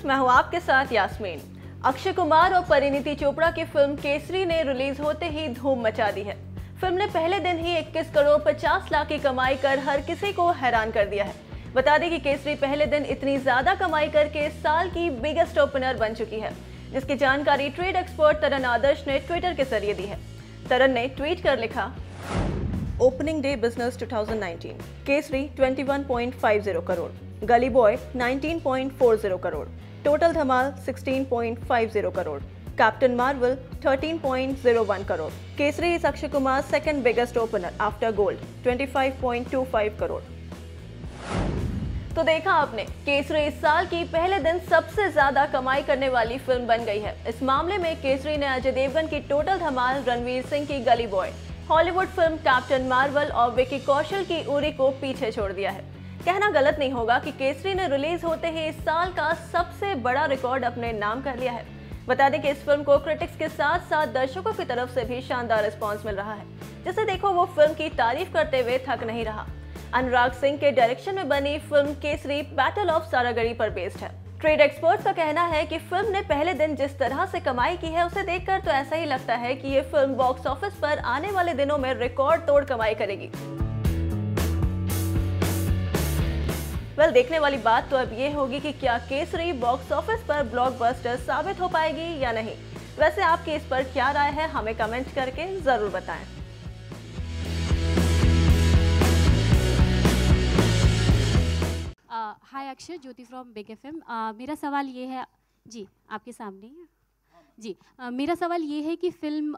Friends, मैं हूँ आपके साथ यास्मीन। अक्षय कुमार और परिणीति चोपड़ा की फिल्म केसरी ने रिलीज होते ही धूम मचा दी है। फिल्म ने पहले दिन ही 21 करोड़ 50 लाख की कमाई कर हर किसी को हैरान कर दिया है। बता दें कि केसरी पहले दिन इतनी ज्यादा कमाई करके साल की बिगेस्ट ओपनर बन चुकी है, जिसकी जानकारी ट्रेड एक्सपर्ट तरन आदर्श ने ट्विटर के जरिए दी है। तरन ने ट्वीट कर लिखा, opening day business 2019, Kesari 21.50 crore, Gully Boy 19.40 crore, Total Dhamaal 16.50 crore, Captain Marvel 13.01 crore. Kesari is Akshay Kumar second biggest opener after Gold 25.25 crore. तो देखा आपने, केसरी इस साल की पहले दिन सबसे ज्यादा कमाई करने वाली फिल्म बन गई है। इस मामले में केसरी ने अजय देवगन की टोटल धमाल, रणवीर सिंह की गली boy, Hollywood film captain Marvel और विकी कौशल की उरी को पीछे छोड़ दिया है। कहना गलत नहीं होगा कि केसरी ने रिलीज होते ही इस साल का सबसे बड़ा रिकॉर्ड अपने नाम कर लिया है। बता दें कि इस फिल्म को क्रिटिक्स के साथ साथ दर्शकों की तरफ से भी शानदार रिस्पांस मिल रहा है, जिसे देखो वो फिल्म की तारीफ करते हुए थक नहीं रहा। अनुराग सिंह के डायरेक्शन में बनी film Kesari battle of Saragarhi पर बेस्ड है। ट्रेड एक्सपर्ट्स का कहना है कि फिल्म ने पहले दिन जिस तरह से कमाई की है, उसे देखकर तो ऐसा ही लगता है कि ये फिल्म बॉक्स ऑफिस पर आने वाले दिनों में रिकॉर्ड तोड़ कमाई करेगी। देखने वाली बात तो अब ये होगी कि क्या केसरी बॉक्स ऑफिस पर ब्लॉकबस्टर साबित हो पाएगी या नहीं। वैसे आपकी इस पर क्या राय है, हमें कमेंट करके जरूर बताएं। हाय अक्षय, ज्योति फ्रॉम बिग एफएम। मेरा सवाल ये है जी, आपके सामने है जी। मेरा सवाल ये है कि फिल्म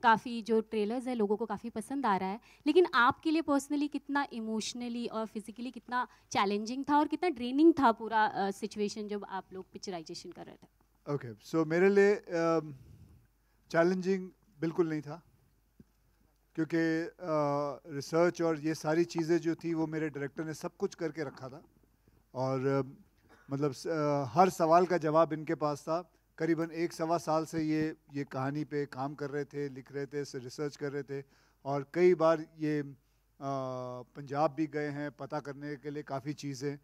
काफ़ी जो ट्रेलर्स है लोगों को काफ़ी पसंद आ रहा है, लेकिन आपके लिए पर्सनली कितना इमोशनली और फिजिकली कितना चैलेंजिंग था और कितना ड्रेनिंग था पूरा सिचुएशन जब आप लोग पिक्चराइजेशन कर रहे थे? ओके, सो मेरे लिए चैलेंजिंग बिल्कुल नहीं था, क्योंकि रिसर्च और ये सारी चीज़ें जो थी वो मेरे डायरेक्टर ने सब कुछ करके रखा था। और मतलब हर सवाल का जवाब इनके पास था। करीबन 1-1.25 साल से ये कहानी पे काम कर रहे थे, लिख रहे थे, रिसर्च कर रहे थे, और कई बार ये पंजाब भी गए हैं पता करने के लिए काफ़ी चीज़ें,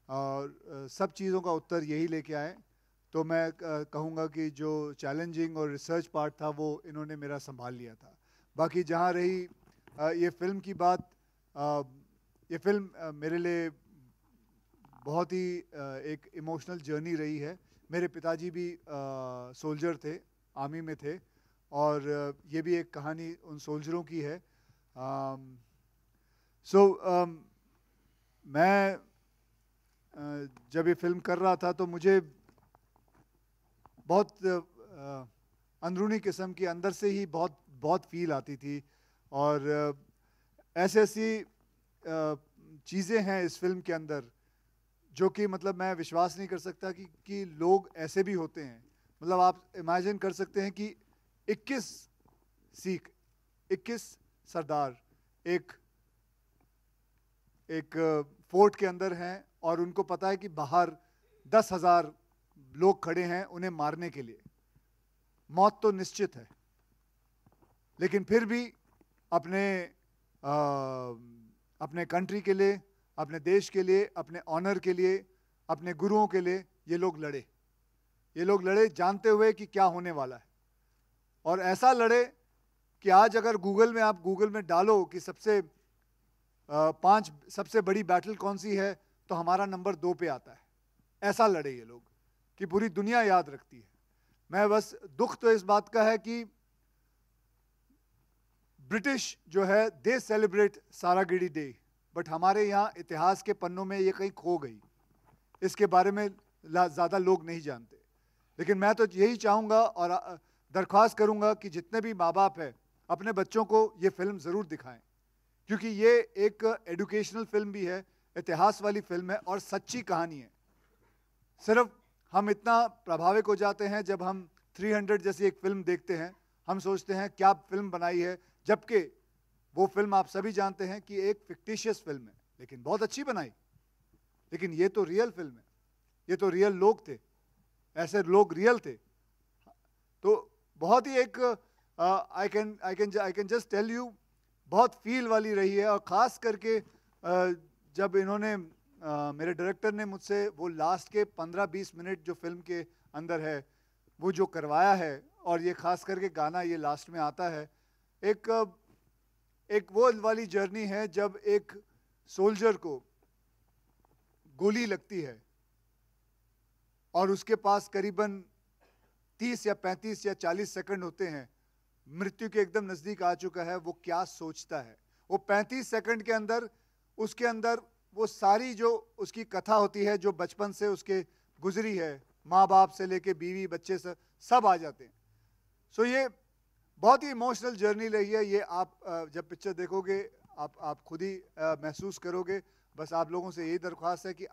और सब चीज़ों का उत्तर यही लेके आए। तो मैं कहूँगा कि जो चैलेंजिंग और रिसर्च पार्ट था वो इन्होंने मेरा संभाल लिया था। बाकी जहाँ रही ये फिल्म की बात, ये फिल्म मेरे लिए बहुत ही एक इमोशनल जर्नी रही है। मेरे पिताजी भी सोल्जर थे, आर्मी में थे, और ये भी एक कहानी उन सोल्जरों की है। मैं जब ये फिल्म कर रहा था तो मुझे बहुत अंदरूनी किस्म की अंदर से ही बहुत फील आती थी, और ऐसी चीज़ें हैं इस फिल्म के अंदर जो कि मतलब मैं विश्वास नहीं कर सकता कि लोग ऐसे भी होते हैं। मतलब आप इमेजिन कर सकते हैं कि 21 सिख, 21 सरदार एक फोर्ट के अंदर हैं, और उनको पता है कि बाहर 10,000 लोग खड़े हैं उन्हें मारने के लिए। मौत तो निश्चित है, लेकिन फिर भी अपने कंट्री के लिए, अपने देश के लिए, अपने ऑनर के लिए, अपने गुरुओं के लिए ये लोग लड़े जानते हुए कि क्या होने वाला है। और ऐसा लड़े कि आज अगर आप गूगल में डालो कि 5 सबसे बड़ी बैटल कौन सी है, तो हमारा नंबर 2 पे आता है। ऐसा लड़े ये लोग कि पूरी दुनिया याद रखती है। मैं बस दुख तो इस बात का है कि ब्रिटिश जो है दे सेलिब्रेट सारागढ़ी डे, बट हमारे यहाँ इतिहास के पन्नों में ये कहीं खो गई। इसके बारे में ज़्यादा लोग नहीं जानते। लेकिन मैं तो यही चाहूँगा और दरख्वास्त करूँगा कि जितने भी माँ बाप हैं अपने बच्चों को ये फिल्म ज़रूर दिखाएं, क्योंकि ये एक एजुकेशनल फिल्म भी है, इतिहास वाली फिल्म है और सच्ची कहानी है। सिर्फ हम इतना प्रभावित हो जाते हैं जब हम 300 जैसी एक फिल्म देखते हैं, हम सोचते हैं क्या फिल्म बनाई है, जबकि वो फिल्म आप सभी जानते हैं कि एक फिक्टिशियस फिल्म है, लेकिन बहुत अच्छी बनाई। लेकिन ये तो रियल फिल्म है, ये तो रियल लोग थे, ऐसे लोग रियल थे। तो बहुत ही एक I can just tell you बहुत फील वाली रही है। और ख़ास करके जब इन्होंने मेरे डायरेक्टर ने मुझसे वो लास्ट के 15-20 मिनट जो फिल्म के अंदर है वो जो करवाया है, और ये खास करके गाना ये लास्ट में आता है, एक वो वाली जर्नी है जब एक सोल्जर को गोली लगती है और उसके पास करीबन 30 या 35 या 40 सेकंड होते हैं, मृत्यु के एकदम नजदीक आ चुका है, वो क्या सोचता है। वो 35 सेकंड के अंदर उसके अंदर वो सारी जो उसकी कथा होती है जो बचपन से उसके गुजरी है, माँ बाप से लेके बीवी बच्चे से सब आ जाते हैं। सो ये बहुत ही इमोशनल जर्नी रही है। ये आप जब पिक्चर देखोगे आप खुद ही महसूस करोगे। बस आप लोगों से यही दरख्वास्त है कि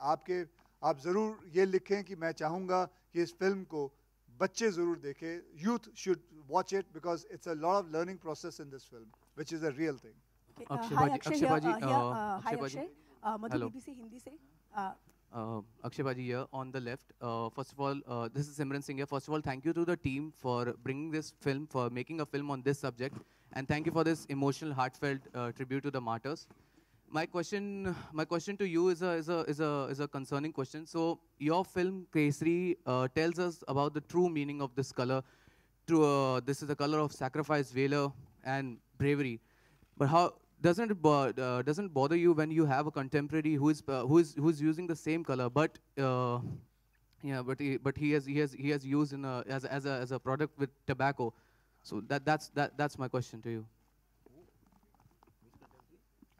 आप ज़रूर ये लिखें कि मैं चाहूँगा कि इस फिल्म को बच्चे ज़रूर देखें, youth should watch it because it's a lot of learning process in this film which is a real thing. Madhu BBC Hindi से Akshay Baji here on the left. First of all, this is Simran Singh here. First of all, thank you to the team for bringing this film, for making a film on this subject, and thank you for this emotional, heartfelt tribute to the martyrs. My question to you is a concerning question. So your film Kesari tells us about the true meaning of this color. This is the color of sacrifice, valor, and bravery. But how doesn't bother you when you have a contemporary who is using the same color, but he has used as a product with tobacco. So that's my question to you.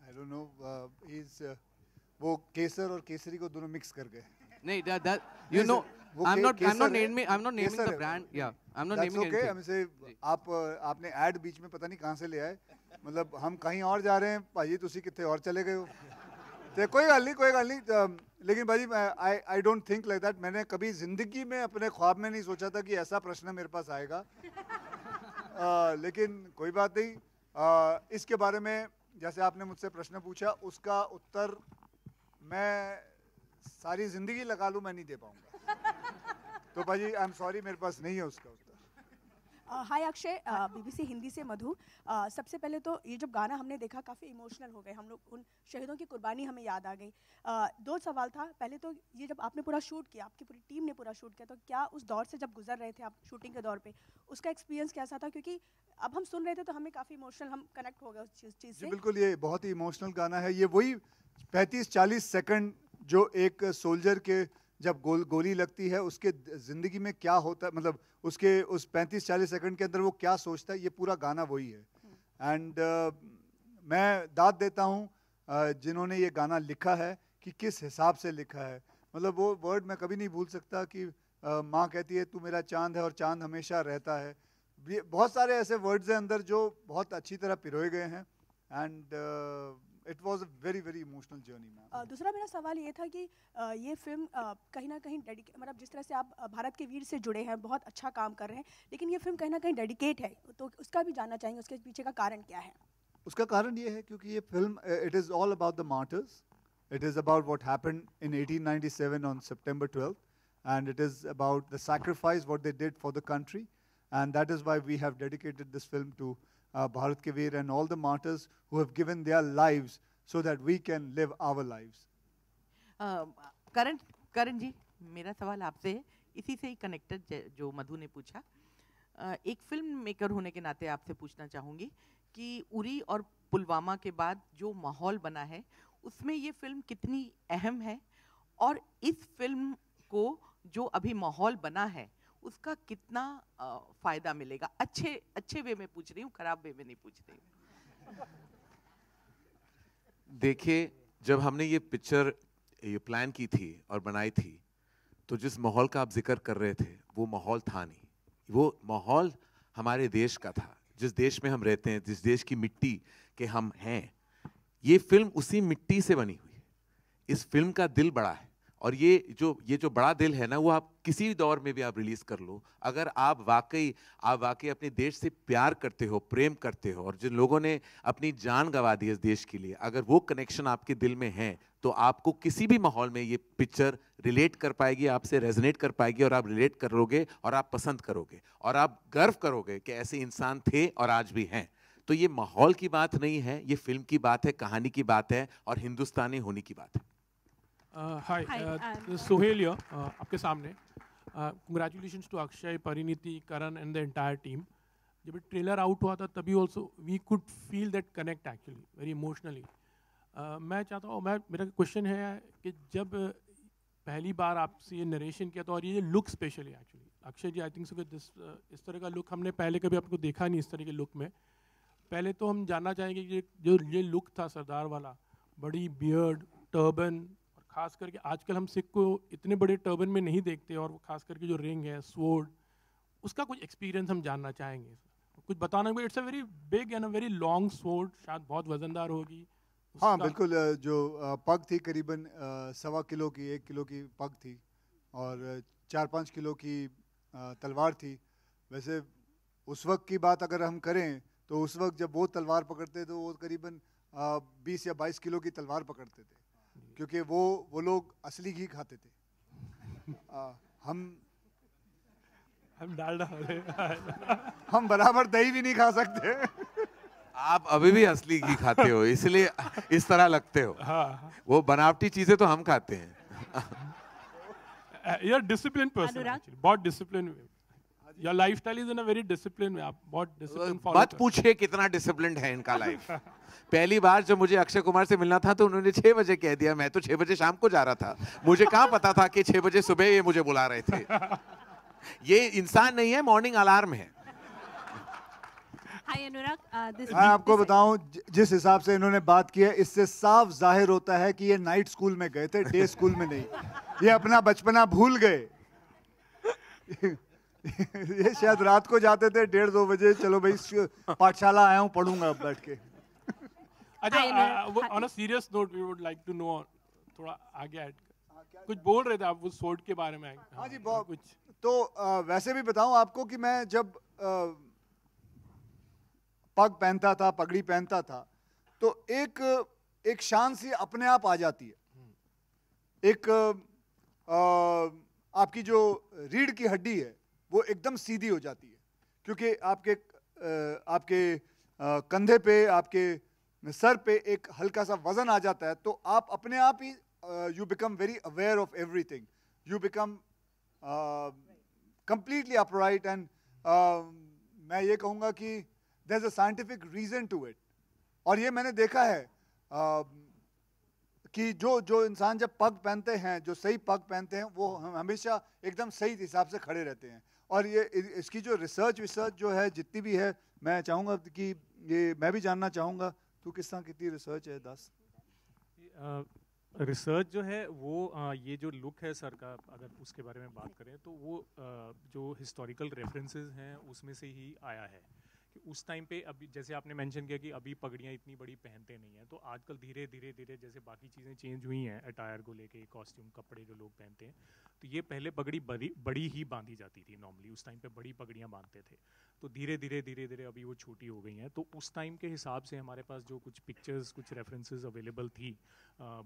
I don't know. वो केसर और केसरी को दोनों mix कर गए। नहीं, that you know, I'm not naming the brand. Yeah, I'm not naming anything. हम से आपने ऐड बीच में पता नहीं कहाँ से ले आए। मतलब हम कहीं और जा रहे हैं, भाजी तुसी कितने और चले गए हो। तो कोई गल नहीं। लेकिन भाजी I don't think like that. मैंने कभी जिंदगी में अपने ख्वाब में नहीं सोचा था कि ऐसा प्रश्न मेरे पास आएगा। लेकिन कोई बात नहीं। इसके बारे में जैसे आपने मुझसे प्रश्न पूछा, उसका उत्तर मैं सारी जिंदगी लगा लूं, मैं नहीं दे पाऊंगा। तो भाजी आई एम सॉरी, मेरे पास नहीं है उसका उत्तर। हाय अक्षय, BBC हिंदी से मधु। सबसे पहले तो ये जब गाना हमने देखा काफ़ी इमोशनल हो गए हम लोग, उन शहीदों की कुर्बानी हमें याद आ गई। दो सवाल था। पहले तो ये जब आपने पूरा शूट किया, आपकी पूरी टीम ने पूरा शूट किया, तो क्या उस दौर से जब गुजर रहे थे आप शूटिंग के दौर पे, उसका एक्सपीरियंस कैसा था? क्योंकि अब हम सुन रहे थे तो हमें काफ़ी इमोशनल, हम कनेक्ट हो गए उस चीज़ से। बिल्कुल, ये बहुत ही इमोशनल गाना है। ये वही 35-40 सेकंड जो एक सोल्जर के जब गोली लगती है उसके ज़िंदगी में क्या होता है, मतलब उसके उस 35-40 सेकंड के अंदर वो क्या सोचता है, ये पूरा गाना वही है। एंड मैं दाद देता हूँ जिन्होंने ये गाना लिखा है कि किस हिसाब से लिखा है। मतलब वो वर्ड मैं कभी नहीं भूल सकता कि माँ कहती है तू मेरा चांद है और चांद हमेशा रहता है। बहुत सारे ऐसे वर्ड्स हैं अंदर जो बहुत अच्छी तरह पिरोए गए हैं। And it was a very very emotional journey ma'am. दूसरा मेरा सवाल ये था कि ये फिल्म कहीं ना कहीं मतलब जिस तरह से आप भारत के वीर से जुड़े हैं, बहुत अच्छा काम कर रहे हैं, लेकिन ये फिल्म कहीं ना कहीं डेडिकेट है, तो उसका भी जानना चाहेंगे, उसके पीछे का कारण क्या है? उसका कारण ये है क्योंकि ये film it is all about the martyrs, it is about what happened in 1897 on September 12th, and it is about the sacrifice what they did for the country, and that is why we have dedicated this film to Bharat Ke Veer and all the martyrs who have given their lives so that we can live our lives. करण जी, मेरा सवाल आपसे है, इसी से ही connected जो मधु ने पूछा। एक फिल्म मेकर होने के नाते आपसे पूछना चाहूँगी कि उरी और पुलवामा के बाद जो माहौल बना है उसमें ये फिल्म कितनी अहम है, और इस फिल्म को जो अभी माहौल बना है उसका कितना फायदा मिलेगा? अच्छे वे में पूछ रही हूँ, खराब वे में नहीं पूछ रही हूँ। देखिए, जब हमने ये पिक्चर प्लान की थी और बनाई थी, तो जिस माहौल का आप जिक्र कर रहे थे वो माहौल था नहीं। वो माहौल हमारे देश का था, जिस देश में हम रहते हैं, जिस देश की मिट्टी के हम हैं। ये फिल्म उसी मिट्टी से बनी हुई है। इस फिल्म का दिल बड़ा है, और ये जो बड़ा दिल है ना, वो आप किसी दौर में भी आप रिलीज कर लो। अगर आप वाकई अपने देश से प्यार करते हो, प्रेम करते हो, और जिन लोगों ने अपनी जान गंवा दी इस देश के लिए, अगर वो कनेक्शन आपके दिल में है, तो आपको किसी भी माहौल में ये पिक्चर रिलेट कर पाएगी, आपसे रेजोनेट कर पाएगी, और आप रिलेट करोगे और आप पसंद करोगे, और आप गर्व करोगे कि ऐसे इंसान थे और आज भी हैं। तो ये माहौल की बात नहीं है, ये फिल्म की बात है, कहानी की बात है, और हिंदुस्तानी होने की बात है। Hi, Sohail here, आपके सामने. Congratulations to Akshay, Pariniti, Karan and the entire team. जब ट्रेलर आउट हुआ था तभी also we could feel that connect actually very emotionally. मैं चाहता हूँ, मेरा क्वेश्चन है कि जब पहली बार आपसे ये नरेशन किया था और ये look specially actually Akshay ji, I think so कि इस तरह का लुक हमने पहले कभी आपको देखा नहीं इस तरह के लुक में. पहले तो हम जानना चाहेंगे कि जो ये लुक था सरदार वाला, बड़ी बियर्ड, टर्बन, और ख़ास करके आजकल हम सिख को इतने बड़े टर्बन में नहीं देखते, और ख़ास करके जो रिंग है, स्वॉर्ड, उसका कुछ एक्सपीरियंस हम जानना चाहेंगे. कुछ बताना. It's a very big and a very long sword, शायद बहुत वजनदार होगी. हाँ बिल्कुल. जो पग थी करीबन 1.25 किलो की, 1 किलो की पग थी, और 4-5 किलो की तलवार थी. वैसे उस वक्त की बात अगर हम करें तो उस वक्त जब वो तलवार पकड़ते तो वो करीबन 20 या 22 किलो की तलवार पकड़ते थे, क्योंकि वो लोग असली घी खाते थे. हम डालडा हम बराबर दही भी नहीं खा सकते. आप अभी भी असली घी खाते हो, इसलिए इस तरह लगते हो. हाँ. वो बनावटी चीजें तो हम खाते हैं. You're disciplined person actually. बहुत discipline. Your lifestyle is in a very disciplined way. आप बहुत डिसिप्लिन फॉलो. मत पूछिए कितना डिसिप्लिन्ड है इनका लाइफ. पहली बार जब मुझे अक्षय कुमार से मिलना था तो उन्होंने 6 बजे कह दिया. मैं तो 6 बजे शाम को जा रहा था. मुझे कहाँ पता था कि 6 बजे सुबह ये मुझे बुला रहे थे. ये इंसान नहीं है, मॉर्निंग अलार्म है. Hi Anurag, मैं आपको बताऊं, जिस हिसाब से इन्होंने बात की है, इससे साफ जाहिर होता है कि ये नाइट स्कूल में गए थे, डे स्कूल में नहीं. ये अपना बचपना भूल गए. ये शायद रात को जाते थे 1:30-2 बजे, चलो भाई पाठशाला आया हूँ, पढ़ूंगा बैठ के. अच्छा, on a serious note we would like to know, थोड़ा आगे ऐड कुछ बोल रहे थे आप वो स्वॉर्ड के बारे में. हाँ जी, बहुत कुछ. तो वैसे भी बताऊं आपको कि मैं जब पग पहनता था, पगड़ी पहनता था, तो एक शान सी अपने आप आ जाती है. एक आपकी जो रीढ़ की हड्डी है वो एकदम सीधी हो जाती है, क्योंकि आपके कंधे पे, आपके सर पे एक हल्का सा वजन आ जाता है. तो आप अपने आप ही you become very aware of everything. You become completely upright, and मैं ये कहूँगा कि there's a scientific reason to it. और ये मैंने देखा है कि जो इंसान जब पग पहनते हैं, जो सही पग पहनते हैं, वो हमेशा एकदम सही हिसाब से खड़े रहते हैं. और ये इसकी जो रिसर्च जो है, जितनी भी है, मैं चाहूँगा कि ये मैं भी जानना चाहूँगा. तू कितनी रिसर्च है दास? रिसर्च जो है वो ये जो लुक है सर का, अगर उसके बारे में बात करें तो वो जो हिस्टोरिकल रेफरेंसेस हैं उसमें से ही आया है. कि उस टाइम पे, अभी जैसे आपने मेंशन किया कि अभी पगड़ियाँ इतनी बड़ी पहनते नहीं हैं, तो आजकल धीरे धीरे जैसे बाकी चीज़ें चेंज हुई हैं, अटायर को लेके, कॉस्ट्यूम, कपड़े जो लोग पहनते हैं, तो ये पहले पगड़ी बड़ी ही बांधी जाती थी. नॉर्मली उस टाइम पे बड़ी पगड़ियाँ बांधते थे, तो धीरे धीरे अभी वो छोटी हो गई हैं. तो उस टाइम के हिसाब से हमारे पास जो कुछ पिक्चर्स, कुछ रेफरेंसेस अवेलेबल थी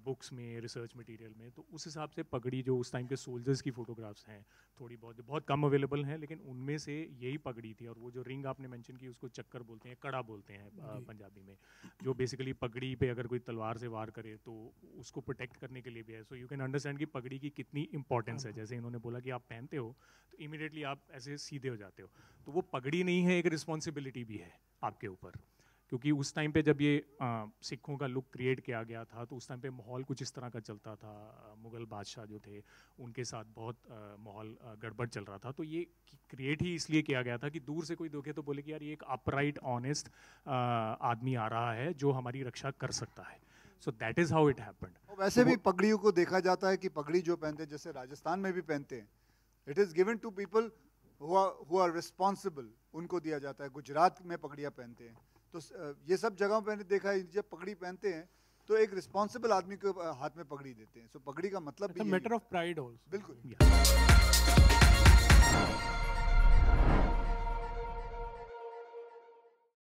बुक्स में, रिसर्च मटेरियल में, तो उस हिसाब से पगड़ी जो उस टाइम के सोल्जर्स की फ़ोटोग्राफ्स हैं, थोड़ी बहुत कम अवेलेबल हैं, लेकिन उनमें से यही पगड़ी थी. और वो जो रिंग आपने मेंशन की, उसको चक्कर बोलते हैं, कड़ा बोलते हैं पंजाबी में, जो बेसिकली पगड़ी पे अगर कोई तलवार से वार करे तो उसको प्रोटेक्ट करने के लिए भी है. सो यू कैन अंडरस्टैंड कि पगड़ी की कितनी इंपॉर्टेंस है. जैसे इन्होंने बोला कि आप पहनते हो तो इमीडिएटली आप ऐसे सीधे हो जाते हो, तो वो पगड़ी नहीं है, एक रिस्पॉन्सिबिलिटी भी है आपके ऊपर. क्योंकि उस टाइम पे जब ये सिखों का लुक क्रिएट किया गया था, तो उस टाइम पे माहौल कुछ इस तरह का चलता था. मुग़ल बादशाह जो थे, उनके साथ बहुत माहौल गड़बड़ चल रहा था. तो ये क्रिएट ही इसलिए किया गया था कि दूर से कोई देखे तो बोले कि यार ये एक अपराइट, ऑनेस्ट आदमी आ रहा है जो हमारी रक्षा कर सकता है. So that is how it happened. वैसे भी पगड़ियों को देखा जाता है कि पगड़ी जो पहनते हैं, जैसे राजस्थान में भी पहनते हैं, it is given to people who are responsible. उनको दिया जाता है. गुजरात में पगड़ियाँ पहनते हैं. तो ये सब जगहों पे मैंने देखा है, जब पगड़ी पहनते हैं तो एक रिस्पॉन्सिबल आदमी के हाथ में पगड़ी देते हैं. सो पगड़ी का मतलब भी मैटर ऑफ प्राइड आल्सो. बिल्कुल.